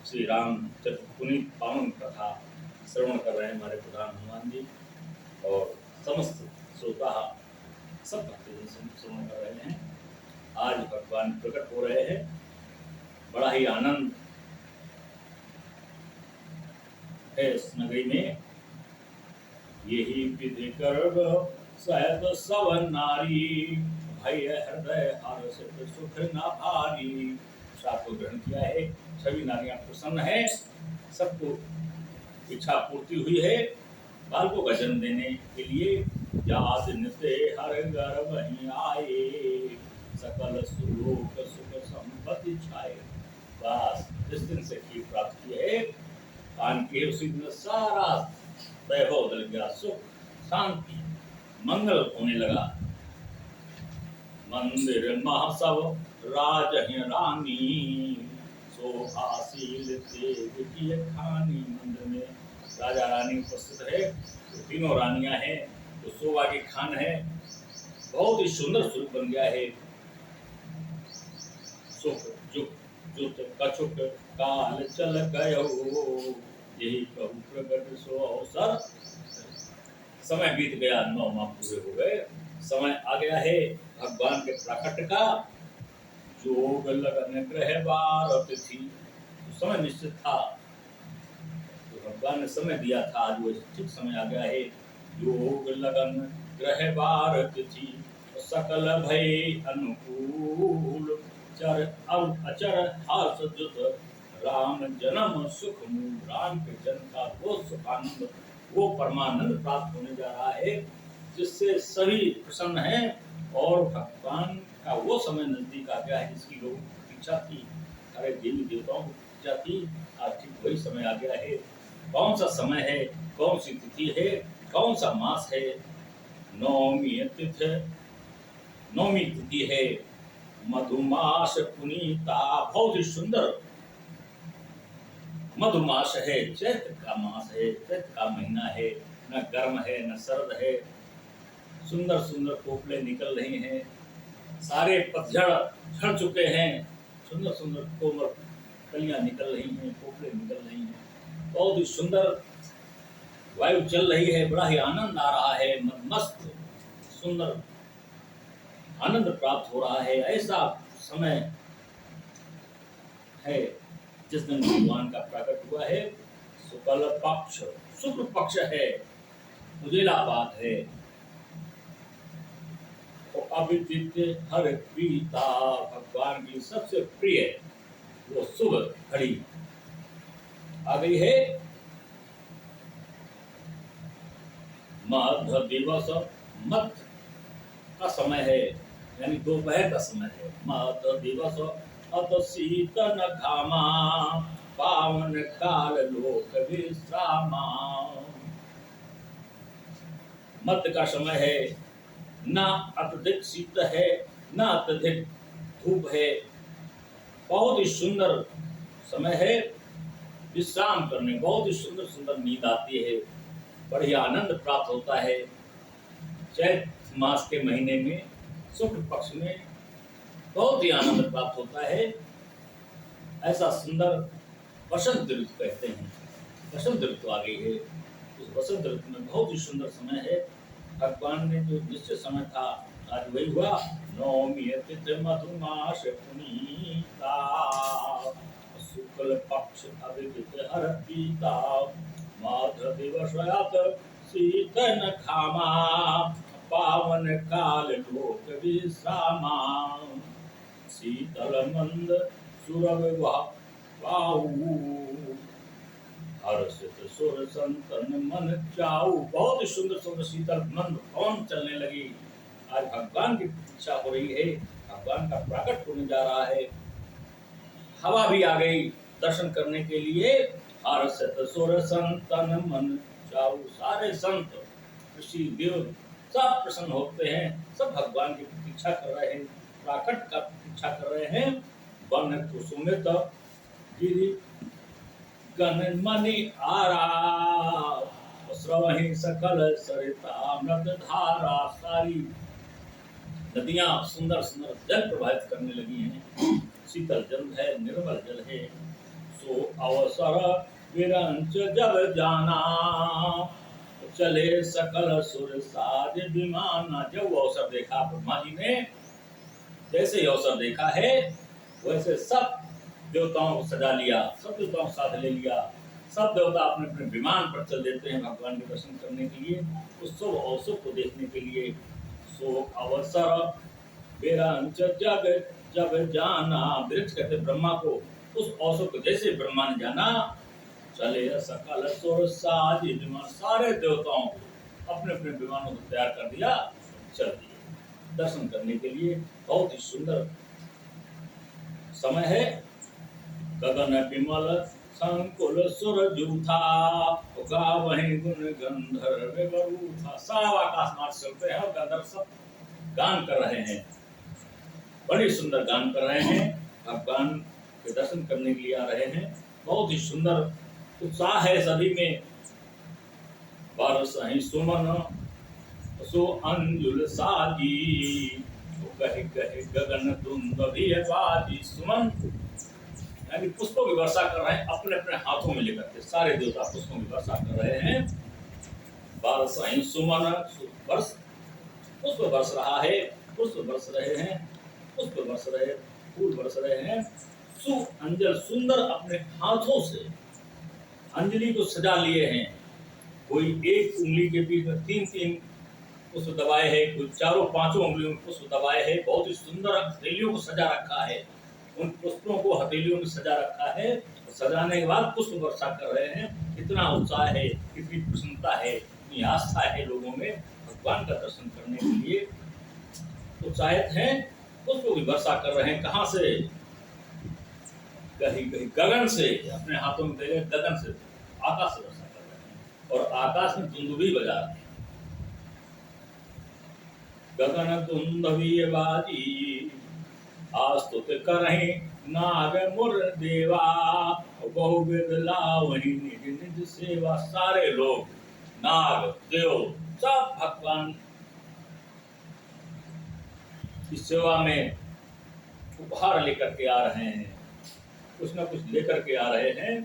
श्री राम चरित पुनीत पावन कथा श्रवण कर रहे हैं हमारे प्रधान हनुमान जी और समस्त श्रोता सब भक्तजन श्रवण कर रहे हैं। आज भगवान प्रकट हो रहे हैं, बड़ा ही आनंद है इस नगरी में। यही विधि गर्भ सहत सब नारी, भय हृदय हर्षित सुख न भारी। श्राप को ग्रहण किया है, सभी नारियां प्रसन्न है, सबको इच्छा पूर्ति हुई है। बालकों का जन्म देने के लिए याद नित्य हर घर वहीं आए, सकल सुलोक सुख संपत्ति छाए। बस जिस दिन से की प्राप्ति है, पान के उसी दिन सारा वैभव दल गया, सुख शांति मंगल होने लगा। मंदिर महासव राजहि रानी, शोभाशील तेज की खानी। मंदिर में राजा रानी उपस्थित है, तो तीनों रानियां हैं, तो शोभा की खान है, बहुत ही सुंदर स्वरूप बन गया है। सुख जुख जुत कछुक काल चल गयो, यही कहूँ प्रगट सो अवसर। समय बीत गया, 9 माह पूरे हो गए, समय आ गया है भगवान के प्रकट का। जोग लगन ग्रह बार तिथि, तो समय निश्चित था, तो भगवान ने समय दिया था, आज वो ठीक समय आ गया है। योग लगन ग्रह बार तिथि, सकल भय अनुकूल। चर अचर हास जुत राम जन्म सुख मूल। राम के जन्म का वो सुख आनंद, वो परमानंद प्राप्त होने जा रहा है, जिससे सभी प्रसन्न हैं। और भगवान का वो समय नजदीक आ गया है जिसकी लोगों को प्रतीक्षा थी, सारे देवी देवताओं को प्रतीक्षा थी, आज ठीक वही समय आ गया है। कौन सा समय है, कौन सी तिथि है, कौन सा मास है? नौमी तिथि, नौमी तिथि है, मधुमास पुनीता। बहुत ही सुंदर मधुमास है, चैत्र का मास है, चैत्र का महीना है, न गर्म है न सर्द है। सुंदर सुंदर कोपले निकल रही हैं, सारे पतझड़ झड़ चुके हैं, सुंदर सुंदर कोमल कलियां निकल रही हैं, कोपले निकल रही हैं, बहुत ही सुंदर वायु चल रही है, बड़ा ही आनंद आ रहा है, मस्त सुंदर आनंद प्राप्त हो रहा है। ऐसा समय है जिस दिन भगवान का प्रकट हुआ है। शुक्ल पक्ष, शुक्ल पक्ष है, उजेला बात है। अभिदित्य हर पीता, भगवान की सबसे प्रिय वो शुभ घड़ी आ गई है। मध्य दिवस, मध्य का समय है, यानी दोपहर का समय है। मध्य दिवस अत शीतन घामा, पावन काल लोक विश्रामा। मध्य का समय है, ना अत्यधिक शीत है, ना अत्यधिक धूप है, बहुत ही सुंदर समय है विश्राम करने। बहुत ही सुंदर सुंदर नींद आती है, बढ़िया आनंद प्राप्त होता है। चैत्र मास के महीने में शुक्ल पक्ष में बहुत ही आनंद प्राप्त होता है। ऐसा सुंदर वसंत ऋतु कहते हैं, वसंत ऋतु आ गई है। उस वसंत ऋतु में बहुत ही सुंदर समय है। भगवान ने जो निश्चित समय था, आज वही हुआ। नौमी तिथि मधुमास पुनीता, शुक्ल पक्ष अभिदित हर पीता। माघ दिवस शीतन घामा, पावन काल लोक विश्रामा। शीतल मंद सुरभ वाऊ, हर्षित सुर संतन मन चाऊ। बहुत ही सुंदर सुंदर शीतल मंद पवन चलने लगी। आज भगवान की इच्छा हो रही है, भगवान का प्रकट होने जा रहा है। हवा भी आ गई दर्शन करने के लिए। हर्षित सुर संतन मन चाऊ, सारे संत ऋषि देव सब प्रसन्न होते हैं, सब भगवान की प्रतीक्षा कर रहे हैं, प्रकट का प्रतीक्षा कर रहे हैं। वन कुसुमित गिरि गण मणि आरा, स्रवहि सकल सरिता अमृत धारा। सारी नदियां सुंदर सुंदर जल प्रवाहित करने लगी हैं, शीतल जल है, निर्मल जल है, सो अवसर विरंच जब जाना, चले सकल सुर साज विमाना। जब वो अवसर देखा ब्रह्मा जी ने, जैसे ही अवसर देखा है वैसे सब देवताओं को सजा लिया, सब देवताओं को साथ ले लिया। सब देवता अपने अपने विमान पर चल देते हैं भगवान के दर्शन करने के लिए, उस सब अवसर को देखने के लिए। सो अवसर विरंच जग जब जाना, विरंच कहते ब्रह्मा को। उस अवसर को जैसे ब्रह्मा ने जाना, चले सकल सुर साज विमान, सारे देवताओं को अपने अपने विमानों को तैयार कर दिया, चल दिए दर्शन करने के लिए। बहुत ही सुंदर समय है। गगन विमल संकुल सुर जूथा, गावहि गुण गंधर्व बरूथा। सब आकाश मार्ग चलते हैं और गंधर्व सब गान कर रहे हैं, बड़ी सुंदर गान कर रहे हैं, भगवान के दर्शन करने के लिए आ रहे हैं। बहुत ही सुंदर उत्साह है सभी में। बरसहि सुमन सो अंजुल साजी, कहे कहे गगन दुंदुभि बाजी। सुमन यानी पुष्पों की वर्षा कर रहे हैं अपने अपने हाथों में लेकर के, सारे देवता पुष्पों की वर्षा कर रहे हैं। बरसहि सुमन, वर्ष पुष्प बरस रहा है, पुष्प बरस रहे हैं, पुष्प बरस रहे, फूल बरस रहे हैं। सु अंजल, सुंदर अपने हाथों से अंजलि को सजा लिए हैं। कोई एक उंगली के बीच में तीन तीन पुष्प दबाए है, कोई चारों पांचों उंगलियों में पुष्प दबाए है। बहुत ही सुंदर हथेलियों को सजा रखा है, उन पुष्पों को हथेलियों में सजा रखा है। सजाने के बाद पुष्प वर्षा कर रहे हैं। कितना उत्साह है, कितनी प्रसन्नता है, इतनी आस्था है लोगों में, भगवान का दर्शन करने के लिए उत्साहित हैं। पुष्पों की वर्षा कर रहे हैं। कहाँ से? कहीं कहीं गगन से, अपने हाथों में दे गगन से, आकाश से वर्षा कर रहे हैं। और आकाश में दुंदुभी बजा रहे हैं। गगन दुंदुभी बाजी, आस्तुत करहि नाग मुर देवा, बहुविध लावहि निज निज सेवा। सारे लोग, नाग देव, सब भगवान की सेवा में उपहार लेकर के आ रहे हैं, कुछ न कुछ लेकर के आ रहे हैं।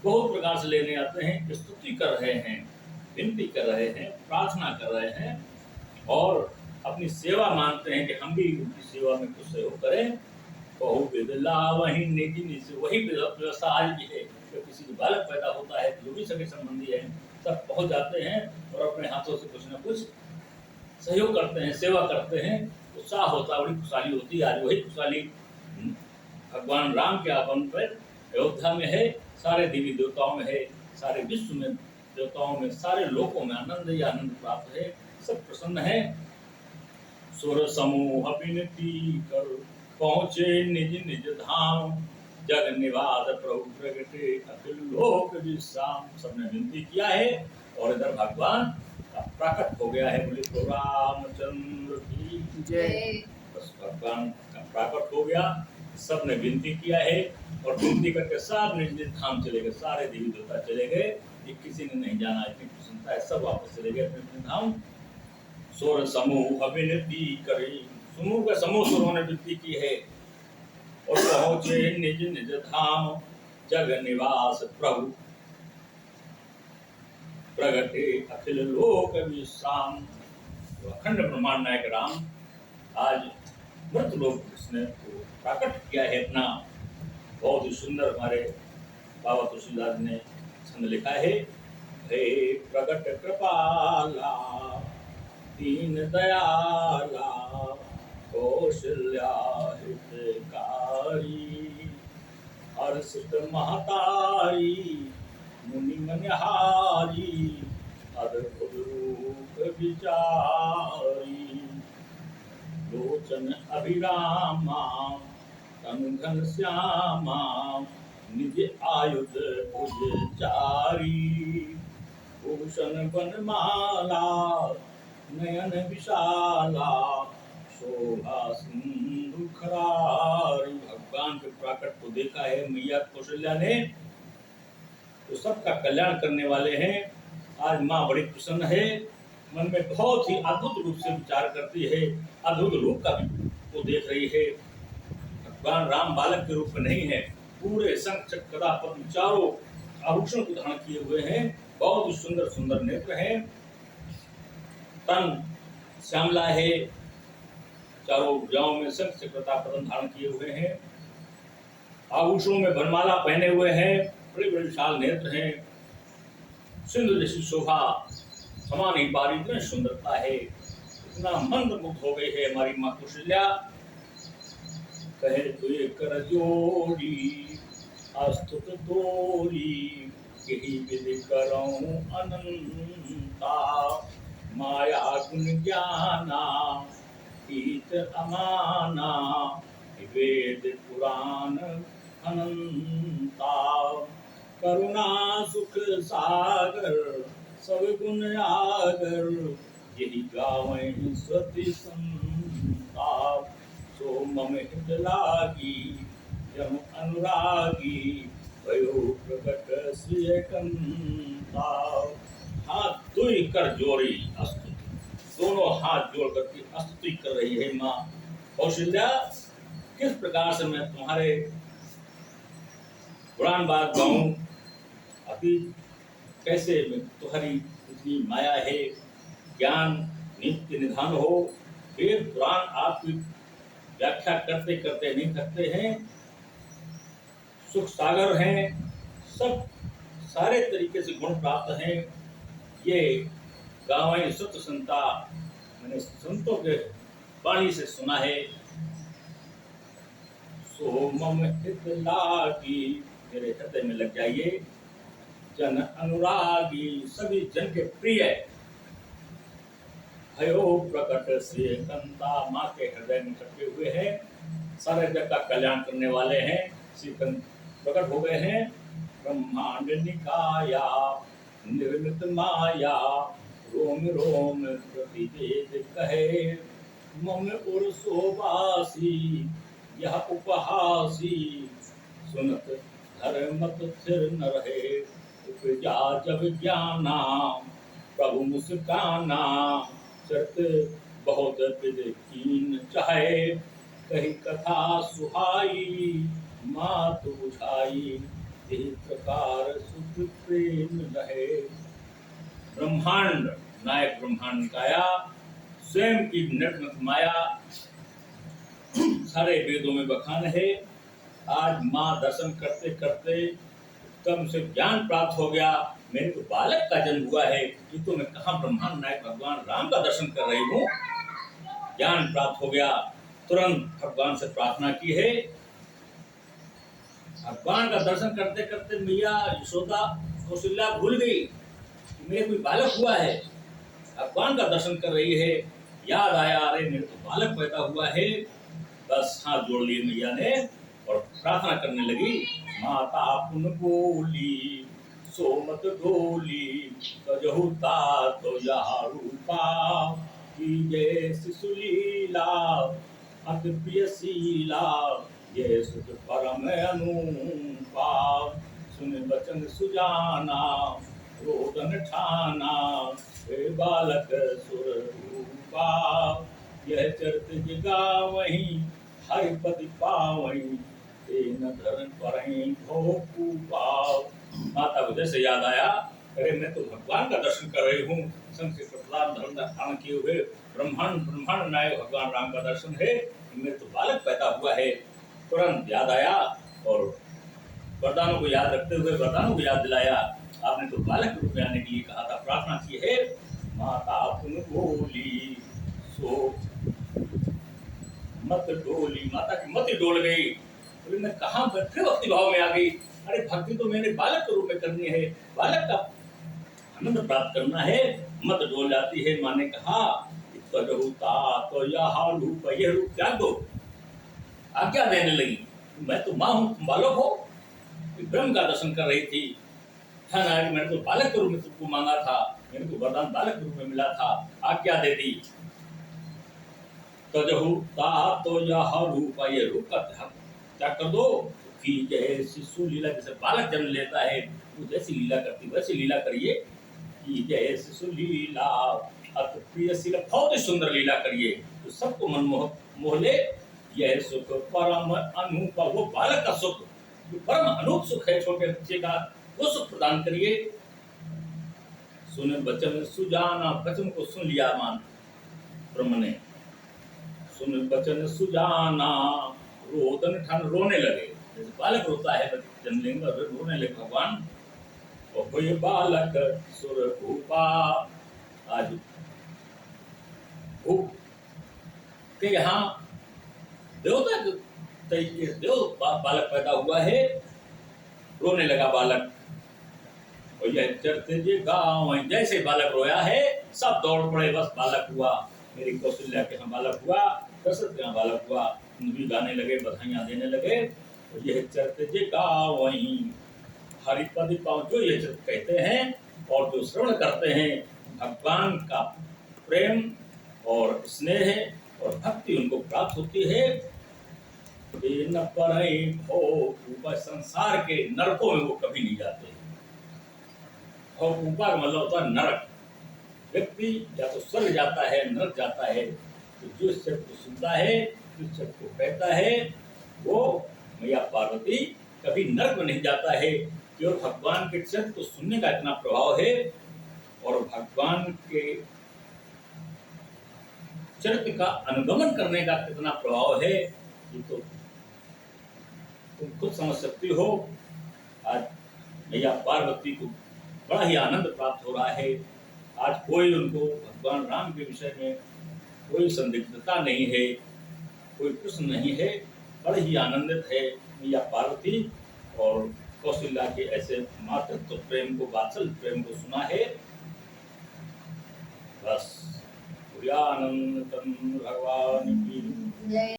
बहुत प्रकार से लेने आते हैं, स्तुति कर रहे हैं, विनती कर रहे हैं, प्रार्थना कर रहे हैं और अपनी सेवा मानते हैं कि हम भी उनकी सेवा में कुछ सहयोग करें। बहुविध लावहि निज निज, वही व्यवस्था आज भी है। जब किसी को बालक पैदा होता है, जो भी सगे संबंधी है, सब पहुंच जाते हैं और अपने हाथों से कुछ न कुछ सहयोग करते हैं, सेवा करते हैं। उत्साह होता है, बड़ी खुशहाली होती है। आज वही खुशहाली भगवान राम के आगमन पर अयोध्या में है, सारे देवी देवताओं में है, सारे विश्व में देवताओं में, सारे लोकों में आनंद ही आनंद प्राप्त है। सब प्रसन्न है। सुर समूह विनती कर पहुँचे निज निज धाम, जग निवास प्रभु प्रगटे अखिल लोक विश्राम। सबने विनती किया है और इधर भगवान का प्रकट हो गया है। बोले तो रामचंद्र की जय। बस भगवान का प्रकट हो गया, सबने विनती किया है और विनती करके सब निज निज धाम चले गए। सारे देवी देवता चले गए, किसी ने नहीं जाना, इतनी प्रसन्नता है, सब वापस चले गए अपने अपने धाम। सुर समूह विनती करे, समूह का समूह सुरों ने विनती की है और पहुंचे निज निज धाम, जग निवास प्रभु प्रगटे अखिल लोक विश्राम। तो अखंड ब्रह्मांड नायक राम आज मृत लोक उसने प्रकट किया है अपना। बहुत ही सुंदर हमारे बाबा तुलसीदास ने छंद लिखा है। हे प्रगट कृपाला दीन दयाला, कौशल्या हितकारी, हर्षित महतारी, मुनि मनहारी, अद्भुत रूप विचारी, लोचन अभिरामा, तनु घन श्यामा, निज आयुध भुज चारी, भूषण वनमाला, नयन विशाला, शोभा सिंधु खरारी। भगवान के प्राकट को देखा है मैया कौशल्या ने, तो सबका कल्याण करने वाले हैं। आज माँ बड़ी प्रसन्न है, मन में बहुत ही अद्भुत रूप से विचार करती है, अद्भुत रूप का भी वो देख रही है। भगवान राम बालक के रूप में नहीं है, पूरे शंख चक्र गदा पद्म चारों आभूषण को धारण किए हुए हैं। बहुत सुंदर सुंदर नेत्र हैं। तन श्यामला है। चारों भुजाओं में शंख चक्र गदा पद्म धारण किए हुए हैं। आभूषणों में वनमाला पहने हुए हैं। बड़े बड़े विशाल नेत्र हैं। सिंधु जैसी शोभा समा नहीं पा रही, इतनी सुंदरता है। इतना मंद मुग्ध हो गई है हमारी माँ कौशल्या। कहे तो ये कर जोड़ी अस्तुत तोरी, यही विधि करऊं अनंता। माया गुण ज्ञाना ईत अमाना, वेद पुराण अनंता। करुणा सुख सागर सब गुण आगर, यही गावें स्वति संता। सो मम हित लागी जम अनुरागी, भयो प्रकट श्रिय कंता। हाथ दुई कर जोड़ी अस्तुति, दोनों हाथ जोड़ करके अस्तुति कर रही है माँ कौशल्या। किस प्रकार से मैं तुम्हारे पुराण बात गाऊं, अति कैसे में तुम्हारी इतनी माया है। ज्ञान नित्य निधान हो, वेद पुराण आपकी व्याख्या करते करते नहीं थकते हैं। सुख सागर हैं, सब सारे तरीके से गुण प्राप्त हैं। ये गावें सत्य संता, मैंने संतों के वाणी से सुना है। सो मम हित लागी, मेरे हृदय में लग जाइए। जन अनुरागी, सभी जन के प्रिय। भयो प्रकट श्री कंता, माँ के हृदय में छपे हुए हैं। सारे जग का कल्याण करने वाले हैं। श्री कंत प्रकट हो गए हैं। ब्रह्मांड निकाया निर्मित माया, रोम रोम प्रतिवेद कहे। मम उर शोभासी यह उपहासी, सुनत धर्मत स्थिर न रहे। उपजा जब ज्ञाना प्रभु मुस्काना, चरत बहुत विदहीन चाहे। कही कथा सुहाई मात बुझाई, यही प्रकार सुख प्रेम रहे। ब्रह्मांड नायक ब्रह्मांड निकाया, स्वयं की नटनट माया सारे वेदों में बखान है। आज माँ दर्शन करते करते एकदम से ज्ञान प्राप्त हो गया। मेरे को बालक का जन्म हुआ है, ये तो मैं कहाँ ब्रह्मांड नायक भगवान राम का दर्शन कर रही हूँ। ज्ञान प्राप्त हो गया, तुरंत भगवान से प्रार्थना की है। भगवान का दर्शन करते करते मैया यशोदा कौशल्या भूल गई कि मेरे कोई बालक हुआ है। भगवान का दर्शन कर रही है, याद आया अरे मेरे को बालक पैदा हुआ है। बस हाथ जोड़ लिए मैया ने और प्रार्थना करने लगी। माता पुन बोली सोमत डोली, तजहु तो यह रूपा। जय शिशुलीला अति प्रियशीला, ये सुख परम अनुपा। सुन बचन सुजाना रोदन ठाना, हे बालक सुर रूपा। यह चरित जगावहीं हरिपति पावहीं, न धरन परहीं भोपू पाव। माता को जैसे याद आया, अरे मैं तो भगवान का दर्शन कर रही हूँ। संग से प्रहलाद धर्म धारण किए हुए ब्रह्मांड नायक भगवान राम का दर्शन है। मेरे तो बालक पैदा हुआ है। तुरंत याद आया और वरदानों को याद रखते हुए वरदानों को याद दिलाया। आपने तो बालक के रूप में आने के लिए कहा था, प्रार्थना की है। माता पुन बोली सो मत डोली, माता की मत डोल गई। बोले मैं कहाँ फिर भक्ति भाव में आ गई। अरे भक्ति तो मैंने बालक के रूप में करनी है, बालक का आनंद प्राप्त करना है। मत डोल जाती है। माँ ने कहा तो यह रूप त्याग दो। आज्ञा देने लगी, मैं तो माँ हूँ, तुम बालक हो। ब्रह्म का दर्शन कर रही थी। मैंने तो बालक के रूप में तुमको मांगा था, मेरे को वरदान बालक के रूप में मिला था, आज्ञा दे दी। तो यह रूप, ये रूप का त्याग कर दो। कि जय शिशु लीला, जैसे बालक जन्म लेता है वो जैसी लीला करती वैसी लीला करिए। कि जय शिशु लीला अति प्रियशीला, बहुत ही सुंदर लीला करिए तो सबको मन मोह ले। यह सुख परम अनूपा, वो बालक का सुख जो परम अनूप सुख है छोटे बच्चे का, वो सुख प्रदान करिए। सुने बचन सुजाना, वचन को सुन लिया मान ब्रह्म ने, सुन बचन सुजाना, रोदन ठन रोने लगे, जैसे बालक रोता है जन्म लेंगे और रोने लगे भगवान। और ये बालक सुर भूपा, आज भूप के यहाँ देवता तरीके देव बालक पैदा हुआ है, रोने लगा बालक। और यह चरते जे गाँव, जैसे बालक रोया है सब दौड़ पड़े, बस बालक हुआ, मेरी कौशल्या के यहाँ बालक हुआ, दशरथ के यहाँ बालक हुआ, भी गाने लगे, बधाइयां देने लगे। और यह चरते जे गाँव वहीं हरिपद पाँव, जो ये चरित कहते हैं और जो श्रवण करते हैं, भगवान का प्रेम और स्नेह और भक्ति उनको प्राप्त होती है। न परई भो, ऊपर संसार के नरकों में वो कभी नहीं जाते। और ऊपर मतलब होता है नरक, व्यक्ति या तो स्वर्ग जाता है, नरक जाता है। तो जो इस चरित्र को सुनता है, इस चरित्र को कहता है, वो मैया पार्वती कभी नरक में नहीं जाता है। केवल भगवान के चरित्र को सुनने का इतना प्रभाव है और भगवान के चरित्र का अनुगमन करने का कितना प्रभाव है, ये तो तुम खुद समझ सकती हो। आज मैया पार्वती को बड़ा ही आनंद प्राप्त हो रहा है। आज कोई उनको भगवान राम के विषय में कोई संदिग्धता नहीं है, कोई प्रश्न नहीं है, बड़े ही आनंदित है मैया पार्वती। और कौशल्या के ऐसे मातृत्व प्रेम को, वात्सल्य प्रेम को सुना है, बस आनंद भगवान की जय।